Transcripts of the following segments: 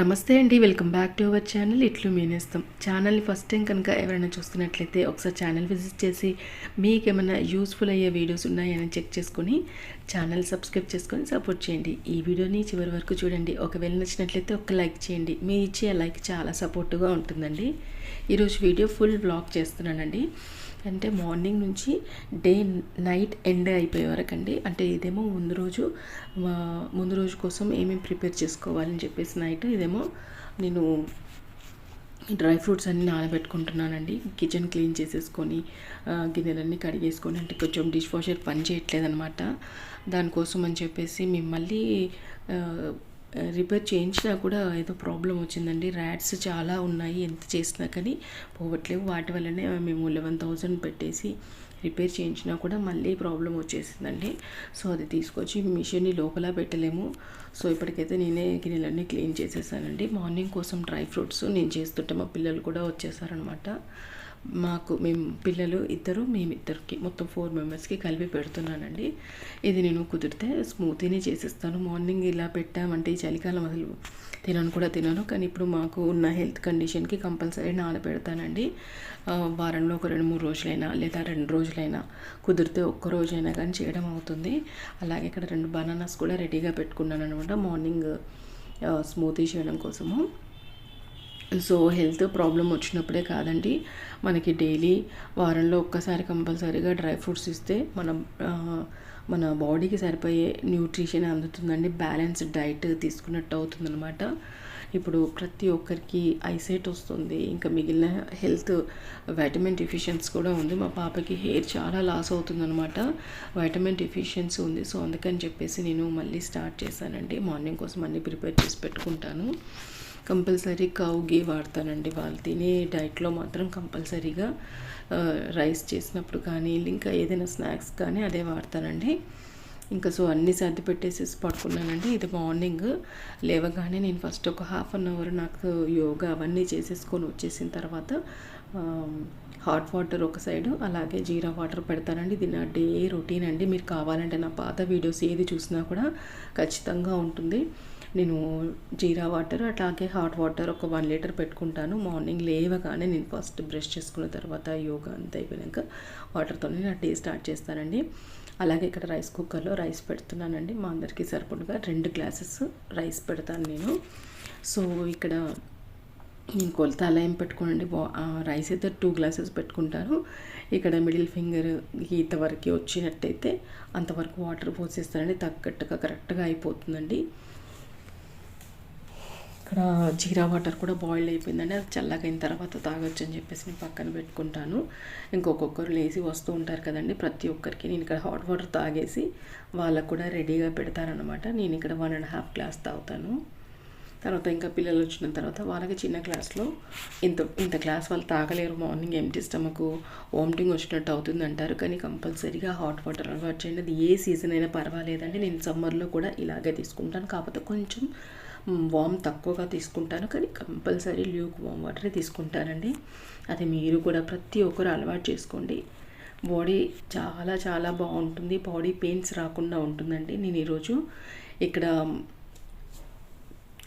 నమస్తే అండి, welcome back to our channel ఇట్లు మీనేస్తాం. ఛానల్ని ఫస్ట్ టైం కనుక ఎవరైనా చూస్తున్నట్లయితే ఒకసారి ఛానల్ విజిట్ చేసి మీకు ఏమైనా యూస్ఫుల్ అయ్యే వీడియోస్ ఉన్నాయని చెక్ చేసుకొని ఛానల్ సబ్స్క్రైబ్ చేసుకొని సపోర్ట్ చేయండి. ఈ వీడియోని చివరి వరకు చూడండి. ఒకవేళ నచ్చినట్లయితే ఒక లైక్ చేయండి. మీ ఇచ్చే లైక్ చాలా సపోర్టుగా ఉంటుందండి. ఈరోజు వీడియో ఫుల్ వ్లాగ్ చేస్తున్నానండి. అంటే మార్నింగ్ నుంచి డే నైట్ ఎండ్ అయిపోయే వరకు అండి. అంటే ఇదేమో ముందు రోజు కోసం ఏమేమి ప్రిపేర్ చేసుకోవాలని చెప్పేసి నైట్, ఇదేమో నేను డ్రై ఫ్రూట్స్ అన్నీ నానబెట్టుకుంటున్నానండి. కిచెన్ క్లీన్ చేసేసుకొని గిన్నెలన్నీ కడిగేసుకొని, అంటే కొంచెం డిష్ వాషర్ పని చేయట్లేదనమాట. దానికోసం అని చెప్పేసి మేము మళ్ళీ రిపేర్ చేయించినా కూడా ఏదో ప్రాబ్లం వచ్చిందండి. ర్యాట్స్ చాలా ఉన్నాయి, ఎంత చేసినా కానీ పోవట్లేవు. వాటి వల్లనే మేము 11,000 పెట్టేసి రిపేర్ చేయించినా కూడా మళ్ళీ ప్రాబ్లం వచ్చేసిందండి. సో అది తీసుకొచ్చి మిషన్ని లోపల పెట్టలేము. సో ఇప్పటికైతే నేనే గిన్నెలన్నీ క్లీన్ చేసేసానండి. మార్నింగ్ కోసం డ్రై ఫ్రూట్స్ నేను చేస్తుంటే మా పిల్లలు కూడా వచ్చేసారనమాట. మేము పిల్లలు ఇద్దరు, మేమిద్దరికి మొత్తం 4 మెంబర్స్కి కలిపి పెడుతున్నానండి. ఇది నేను కుదిరితే స్మూతీని చేసేస్తాను. మార్నింగ్ ఇలా పెట్టామంటే ఈ చలికాలం అసలు తినను. కానీ ఇప్పుడు మాకు ఉన్న హెల్త్ కండిషన్కి కంపల్సరీ నానబెడతానండి. వారంలో ఒక 2-3 రోజులైనా లేదా 2 రోజులైనా, కుదిరితే ఒక్క రోజైనా కానీ చేయడం అవుతుంది. అలాగే ఇక్కడ 2 బనానాస్ కూడా రెడీగా పెట్టుకున్నాను అనమాట మార్నింగ్ స్మూతీ చేయడం కోసము. సో హెల్త్ ప్రాబ్లం వచ్చినప్పుడే కాదండి, మనకి డైలీ వారంలో ఒక్కసారి కంపల్సరీగా డ్రై ఫ్రూట్స్ ఇస్తే మన బాడీకి సరిపోయే న్యూట్రిషన్ అందుతుందండి. బ్యాలెన్స్డ్ డైట్ తీసుకున్నట్టు అవుతుందన్నమాట. ఇప్పుడు ప్రతి ఒక్కరికి ఐసైట్ వస్తుంది, ఇంకా మిగిలిన హెల్త్ వైటమిన్ డెఫిషియన్సీ కూడా ఉంది. మా పాపకి హెయిర్ చాలా లాస్ అవుతుందన్నమాట, వైటమిన్ డెఫిషియన్సీ ఉంది. సో అందుకని చెప్పేసి నేను మళ్ళీ స్టార్ట్ చేశానండి. మార్నింగ్ కోసం అన్నీ ప్రిపేర్ చేసి పెట్టుకుంటాను. కంపల్సరీ కౌ గీ వాడతానండి. వాళ్ళు తినే డైట్లో మాత్రం కంపల్సరీగా రైస్ చేసినప్పుడు కానీ ఇంకా ఏదైనా స్నాక్స్ కానీ అదే వాడతానండి. ఇంకా సో అన్నీ సర్ది పెట్టేసేసి పడుకున్నానండి. ఇది మార్నింగ్ లేవగానే నేను ఫస్ట్ ఒక ½ అన్ అవర్ నాకు యోగా అవన్నీ చేసేసుకొని వచ్చేసిన తర్వాత హాట్ వాటర్ ఒక సైడు, అలాగే జీరా వాటర్ పెడతానండి. ఇది నా డే రొటీన్ అండి. మీరు కావాలంటే నా పాత వీడియోస్ ఏది చూసినా కూడా ఖచ్చితంగా ఉంటుంది. నేను జీరా వాటర్ అట్లాగే హాట్ వాటర్ ఒక 1 లీటర్ పెట్టుకుంటాను. మార్నింగ్ లేవగానే నేను ఫస్ట్ బ్రష్ చేసుకున్న తర్వాత యోగా అంతా అయిపోయాక వాటర్తోనే నా డే స్టార్ట్ చేస్తానండి. అలాగే ఇక్కడ రైస్ కుక్కర్లో రైస్ పెడుతున్నానండి. మా అందరికీ సరిపడగా 2 గ్లాసెస్ రైస్ పెడతాను నేను. సో ఇక్కడ నేను కొలత అలా ఏం పెట్టుకోనండి. రైస్ అయితే 2 గ్లాసెస్ పెట్టుకుంటాను. ఇక్కడ మిడిల్ ఫింగర్ గీత వరకు వచ్చినట్టయితే అంతవరకు వాటర్ పోసేస్తానండి. తగ్గట్టుగా కరెక్ట్గా అయిపోతుందండి. ఇక్కడ జీరా వాటర్ కూడా బాయిల్ అయిపోయిందండి. అది చల్లగైన తర్వాత తాగొచ్చు అని చెప్పేసి నేను పక్కన పెట్టుకుంటాను. ఇంకొకరు లేచి వస్తూ ఉంటారు కదండి, ప్రతి ఒక్కరికి నేను ఇక్కడ హాట్ వాటర్ తాగేసి వాళ్ళకు కూడా రెడీగా పెడతారనమాట. నేను ఇక్కడ 1.5 గ్లాస్ తాగుతాను. తర్వాత ఇంకా పిల్లలు వచ్చిన తర్వాత వాళ్ళకి చిన్న గ్లాస్లో ఇంత గ్లాస్ వాళ్ళు తాగలేరు. మార్నింగ్ ఎంటీ స్టమక్ వామిటింగ్ వచ్చినట్టు అవుతుంది అంటారు. కానీ కంపల్సరీగా హాట్ వాటర్ అలవాటు చేయండి. అది ఏ సీజన్ అయినా పర్వాలేదండి. నేను సమ్మర్లో కూడా ఇలాగే తీసుకుంటాను. కాకపోతే కొంచెం వామ్ తక్కువగా తీసుకుంటాను, కానీ కంపల్సరీ ల్యూక్ వామ్ వాటరే తీసుకుంటానండి. అది మీరు కూడా ప్రతి ఒక్కరు అలవాటు చేసుకోండి. బాడీ చాలా చాలా బాగుంటుంది, బాడీ పెయిన్స్ రాకుండా ఉంటుందండి. నేను ఈరోజు ఇక్కడ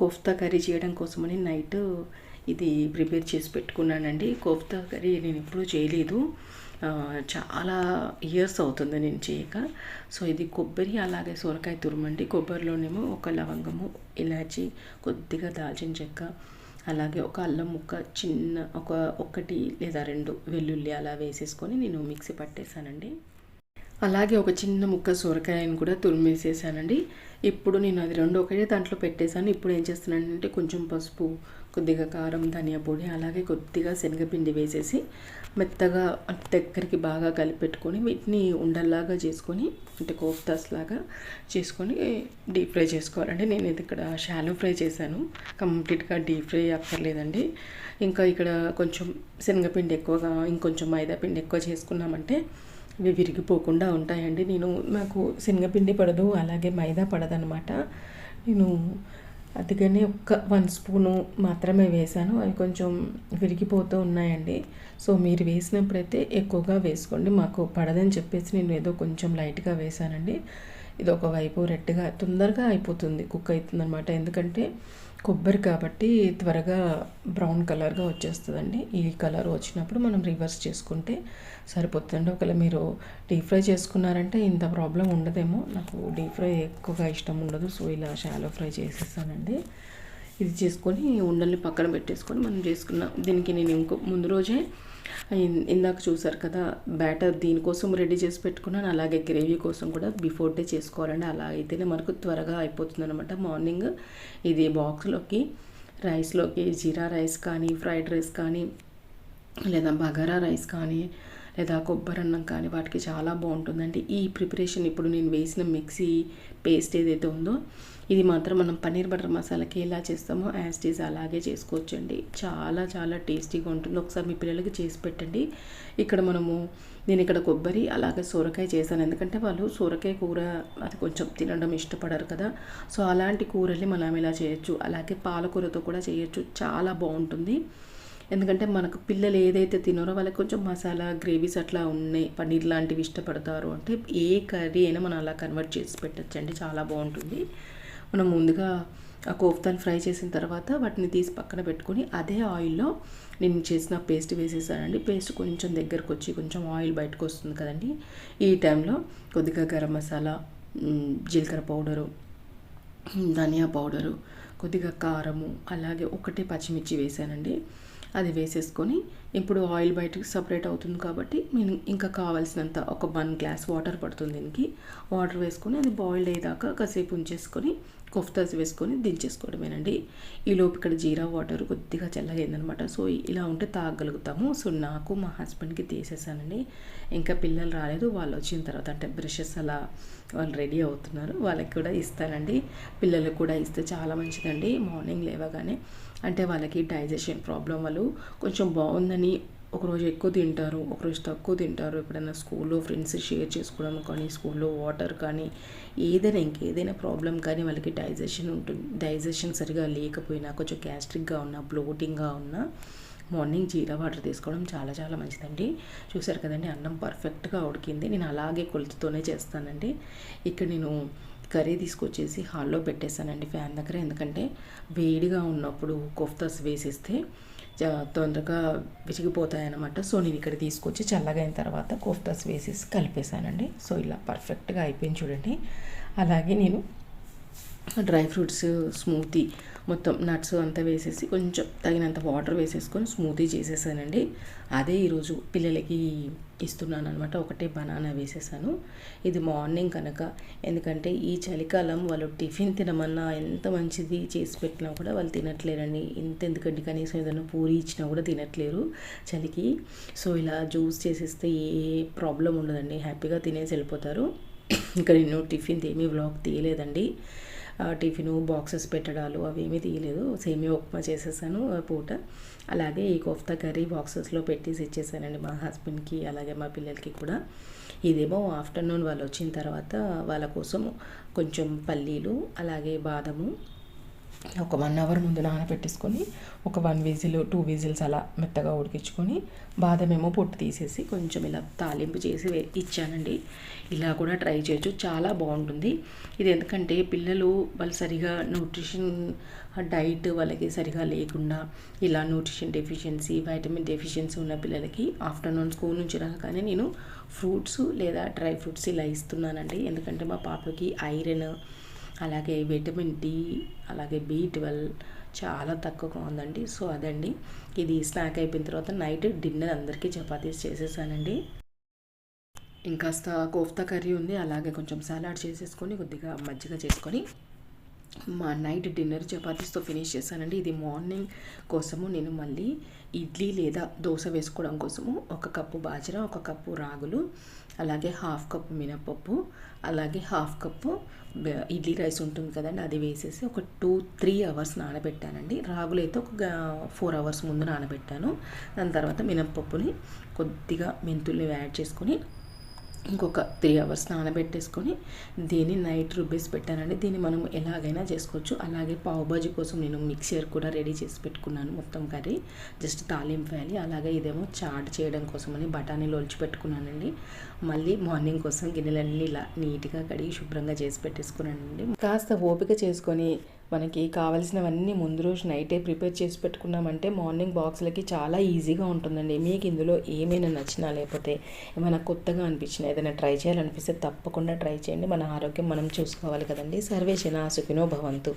కోఫ్తా కర్రీ చేయడం కోసమని నైట్ ఇది ప్రిపేర్ చేసి పెట్టుకున్నానండి. కోఫ్తా కర్రీ నేను ఎప్పుడూ చేయలేదు, చాలా ఇయర్స్ అవుతుంది నేను చేయక. సో ఇది కొబ్బరి అలాగే సొరకాయ తురుమండి. కొబ్బరిలోనేమో ఒక లవంగము, ఇలాచి, కొద్దిగా దాల్చిన చెక్క, అలాగే ఒక అల్లం ముక్క, ఒకటి లేదా 2 వెల్లుల్లి అలా వేసేసుకొని నేను మిక్సీ పట్టేశానండి. అలాగే ఒక చిన్న ముక్క సొరకాయని కూడా తురిమేసేసానండి. ఇప్పుడు నేను అది 2 ఒకటే దాంట్లో పెట్టేశాను. ఇప్పుడు ఏం చేస్తున్నానంటే కొంచెం పసుపు, కొద్దిగా కారం, ధనియా పొడి, అలాగే కొద్దిగా శనగపిండి వేసేసి మెత్తగా దగ్గరికి బాగా కలిపెట్టుకొని వీటిని ఉండల్లాగా చేసుకొని, అంటే కోఫ్తాస్ లాగా చేసుకొని డీప్ ఫ్రై చేసుకోవాలండి. నేను ఇది ఇక్కడ షాలో ఫ్రై చేశాను, కంప్లీట్గా డీప్ ఫ్రై అక్కర్లేదండి. ఇంకా ఇక్కడ కొంచెం శనగపిండి ఎక్కువగా, ఇంకొంచెం మైదా పిండి ఎక్కువ చేసుకున్నామంటే ఇవి విరిగిపోకుండా ఉంటాయండి. నాకు శనగపిండి పడదు, అలాగే మైదా పడదనమాట. నేను అందుకని 1 స్పూను మాత్రమే వేసాను. అవి కొంచెం విరిగిపోతూ ఉన్నాయండి. సో మీరు వేసినప్పుడైతే ఎక్కువగా వేసుకోండి. మాకు పడదని చెప్పేసి నేను ఏదో కొంచెం లైట్గా వేసానండి. ఇది ఒకవైపు రెడ్గా తొందరగా అయిపోతుంది, కుక్ అవుతుంది అనమాట. ఎందుకంటే కొబ్బరి కాబట్టి త్వరగా బ్రౌన్ కలర్గా వచ్చేస్తుందండి. ఈ కలర్ వచ్చినప్పుడు మనం రివర్స్ చేసుకుంటే సరిపోతుందండి. ఒకవేళ మీరు డీప్ ఫ్రై చేసుకున్నారంటే ఇంత ప్రాబ్లం ఉండదేమో. నాకు డీప్ ఫ్రై ఎక్కువగా ఇష్టం ఉండదు, సో ఇలా షాలో ఫ్రై చేసేసానండి. ఇది చేసుకొని ఉండల్ని పక్కన పెట్టేసుకొని మనం చేసుకున్నాం. దీనికి నేను ముందు రోజే ఇందాక చూసారు కదా బ్యాటర్, దీనికోసం రెడీ చేసి పెట్టుకున్నాను. అలాగే గ్రేవీ కోసం కూడా బిఫోర్ డే చేసుకోవాలండి. అలా అయితేనే మనకు త్వరగా అయిపోతుంది అనమాట. మార్నింగ్ ఇది బాక్స్లోకి, రైస్లోకి, జీరా రైస్ కానీ, ఫ్రైడ్ రైస్ కానీ, లేదా బగారా రైస్ కానీ, లేదా కొబ్బరి అన్నం కానీ వాటికి చాలా బాగుంటుందండి. ఈ ప్రిపరేషన్ ఇప్పుడు నేను వేసిన మిక్సీ పేస్ట్ ఏదైతే ఉందో ఇది మాత్రం మనం పన్నీర్ బటర్ మసాలాకి ఎలా చేస్తామో యాజ్ టీజ్ అలాగే చేసుకోవచ్చండి. చాలా చాలా టేస్టీగా ఉంటుంది. ఒకసారి మీ పిల్లలకి చేసి పెట్టండి. నేను ఇక్కడ కొబ్బరి అలాగే సొరకాయ చేశాను. ఎందుకంటే వాళ్ళు సొరకాయ కూర అది కొంచెం తినడం ఇష్టపడరు కదా, సో అలాంటి కూరల్ని మనం ఇలా చేయొచ్చు. అలాగే పాలకూరతో కూడా చేయొచ్చు, చాలా బాగుంటుంది. ఎందుకంటే మనకు పిల్లలు ఏదైతే తినారో వాళ్ళకి కొంచెం మసాలా గ్రేవీస్ అట్లా ఉన్నాయి, పన్నీర్ లాంటివి ఇష్టపడతారు అంటే ఏ కర్రీ అయినా మనం అలా కన్వర్ట్ చేసి పెట్టచ్చండి, చాలా బాగుంటుంది. మనం ముందుగా ఆ కోఫ్తాను ఫ్రై చేసిన తర్వాత వాటిని తీసి పక్కన పెట్టుకొని అదే ఆయిల్లో నేను చేసిన పేస్ట్ వేసేసానండి. పేస్ట్ కొంచెం దగ్గరకు వచ్చి కొంచెం ఆయిల్ బయటకు వస్తుంది కదండి, ఈ టైంలో కొద్దిగా గరం మసాలా, జీలకర్ర పౌడరు, ధనియా పౌడరు, కొద్దిగా కారము, అలాగే ఒకటే పచ్చిమిర్చి వేసానండి. అది వేసేసుకొని ఇప్పుడు ఆయిల్ బయటకు సపరేట్ అవుతుంది కాబట్టి నేను ఇంకా కావాల్సినంత ఒక 1 గ్లాస్ వాటర్ పడుతుంది. దీనికి వాటర్ వేసుకొని అది బాయిల్డ్ అయ్యేదాకా కాసేపు ఉంచేసుకొని కొఫ్తాస్ వేసుకొని దించేసుకోవడమేనండి. ఈలోపు ఇక్కడ జీరా వాటర్ కొద్దిగా చల్లగైందనమాట, సో ఇలా ఉంటే తాగలుగుతాము. సో నాకు మా హస్బెండ్కి తీసేసానండి. ఇంకా పిల్లలు రాలేదు, వాళ్ళు వచ్చిన తర్వాత అంటే బ్రషెస్ అలా వాళ్ళు రెడీ అవుతున్నారు, వాళ్ళకి కూడా ఇస్తానండి. పిల్లలకు కూడా ఇస్తే చాలా మంచిదండి. మార్నింగ్ లేవగానే అంటే వాళ్ళకి డైజెషన్ ప్రాబ్లం, వాళ్ళు కొంచెం బాగుందని ఒకరోజు ఎక్కువ తింటారు, ఒకరోజు తక్కువ తింటారు. ఎప్పుడైనా స్కూల్లో ఫ్రెండ్స్ షేర్ చేసుకోవడం కానీ, స్కూల్లో వాటర్ కానీ, ఇంకేదైనా ప్రాబ్లం కానీ వాళ్ళకి డైజెషన్ ఉంటుంది. డైజెషన్ సరిగా లేకపోయినా, కొంచెం గ్యాస్ట్రిక్గా ఉన్నా, బ్లోటింగ్గా ఉన్నా మార్నింగ్ జీరా వాటర్ తీసుకోవడం చాలా చాలా మంచిదండి. చూసారు కదండి, అన్నం పర్ఫెక్ట్గా ఉడికింది. నేను అలాగే కొలతతోనే చేస్తానండి. ఇక్కడ నేను కర్రీ తీసుకొచ్చేసి హాల్లో పెట్టేశానండి ఫ్యాన్ దగ్గర. ఎందుకంటే వేడిగా ఉన్నప్పుడు కోఫ్తాస్ వేసేస్తే తొందరగా విసిగిపోతాయి అన్నమాట. సో నేను ఇక్కడ తీసుకొచ్చి చల్లగా అయిన తర్వాత కోఫ్తాస్ వేసేసి కలిపేశానండి. సో ఇలా పర్ఫెక్ట్గా అయిపోయింది చూడండి. అలాగే నేను డ్రై ఫ్రూట్స్ స్మూతీ మొత్తం నట్స్ అంతా వేసేసి కొంచెం తగినంత వాటర్ వేసేసుకొని స్మూతీ చేసేసానండి. అదే ఈరోజు పిల్లలకి ఇస్తున్నాను అనమాట. ఒకటే బనానా వేసేసాను. ఇది మార్నింగ్ కనుక, ఎందుకంటే ఈ చలికాలం వాళ్ళు టిఫిన్ తినమన్నా ఎంత మంచిది చేసి పెట్టినా కూడా వాళ్ళు తినట్లేరండి. ఎందుకంటే కనీసం ఏదైనా పూరి ఇచ్చినా కూడా తినట్లేరు చలికి. సో ఇలా జ్యూస్ చేసేస్తే ఏ ప్రాబ్లం ఉండదండి, హ్యాపీగా తినేసి వెళ్ళిపోతారు. ఇంకా నేను టిఫిన్ ఏమీ వ్లాగ్ తీయలేదండి. టిఫిన్ బాక్సెస్ పెట్టడాలు అవేమీ తీయలేదు. సేమియా ఉప్మా చేసేసాను పూట. అలాగే ఈ కోఫ్తా కర్రీ బాక్సెస్లో పెట్టేసి ఇచ్చేసానండి మా హస్బెండ్కి, అలాగే మా పిల్లలకి కూడా. ఇదేమో ఆఫ్టర్నూన్ వాళ్ళు వచ్చిన తర్వాత వాళ్ళ కోసం కొంచెం పల్లీలు, అలాగే బాదము ఒక 1 అవర్ ముందు నానబెట్టేసుకొని ఒక 1 విజిల్ 2 విజిల్స్ అలా మెత్తగా ఉడికించుకొని బాదమేమో పొట్టు తీసేసి కొంచెం ఇలా తాలింపు చేసి ఇచ్చానండి. ఇలా కూడా ట్రై చేయొచ్చు, చాలా బాగుంటుంది ఇది. ఎందుకంటే పిల్లలు వాళ్ళు సరిగా న్యూట్రిషన్ డైట్ వాళ్ళకి సరిగా లేకుండా ఇలా న్యూట్రిషన్ డెఫిషియన్సీ, వైటమిన్ డెఫిషియన్సీ ఉన్న పిల్లలకి ఆఫ్టర్నూన్ స్కూల్ నుంచి రాగానే నేను ఫ్రూట్స్ లేదా డ్రై ఫ్రూట్స్ ఇలా ఇస్తున్నానండి. ఎందుకంటే మా పాపకి ఐరన్, అలాగే విటమిన్ డి, అలాగే B12 చాలా తక్కువగా ఉందండి. సో అదండి, ఇది స్నాక్ అయిపోయిన తర్వాత నైట్ డిన్నర్ అందరికీ చపాతీస్ చేసేసానండి. ఇంకాస్త కోఫ్తా కర్రీ ఉంది, అలాగే కొంచెం సలాడ్ చేసేసుకొని కొద్దిగా మజ్జిగ చేసుకొని మా నైట్ డిన్నర్ చపాతీస్తో ఫినిష్ చేశానండి. ఇది మార్నింగ్ కోసము నేను మళ్ళీ ఇడ్లీ లేదా దోశ వేసుకోవడం కోసము 1 కప్పు బాజ్రా, 1 కప్పు రాగులు, అలాగే 1/2 కప్పు మినపప్పు, అలాగే 1/2 కప్పు ఇడ్లీ రైస్ ఉంటుంది కదండి, అది వేసేసి ఒక 2-3 అవర్స్ నానబెట్టానండి. రాగులు అయితే ఒక 4 అవర్స్ ముందు నానబెట్టాను. దాని తర్వాత మినపప్పుని కొద్దిగా మెంతుల్ని యాడ్ చేసుకొని ఇంకొక 3 అవర్స్ నానబెట్టేసుకొని దీన్ని నైట్ రుబ్బేసి పెట్టానండి. దీన్ని మనం ఎలాగైనా చేసుకోవచ్చు. అలాగే పావుబాజీ కోసం నేను మిక్సర్ కూడా రెడీ చేసి పెట్టుకున్నాను. మొత్తం కర్రీ జస్ట్ తాలింపు వేయాలి. అలాగే ఇదేమో చాట్ చేయడం కోసమని బఠానీలు ఒలిచి పెట్టుకున్నానండి. మళ్ళీ మార్నింగ్ కోసం గిన్నెలన్నీ ఇలా నీట్గా కడిగి శుభ్రంగా చేసి పెట్టేసుకున్నానండి. కాస్త ఓపిక చేసుకొని మనకి కావాల్సినవన్నీ ముందు రోజు నైటే ప్రిపేర్ చేసి పెట్టుకున్నామంటే మార్నింగ్ బాక్స్లకి చాలా ఈజీగా ఉంటుందండి. మీకు ఇందులో ఏమైనా నచ్చినా లేకపోతే ఏమైనా కొత్తగా అనిపించినా ఏదైనా ట్రై చేయాలనిపిస్తే తప్పకుండా ట్రై చేయండి. మన ఆరోగ్యం మనం చూసుకోవాలి కదండి. సర్వే జనా సుఖినో భవంతు.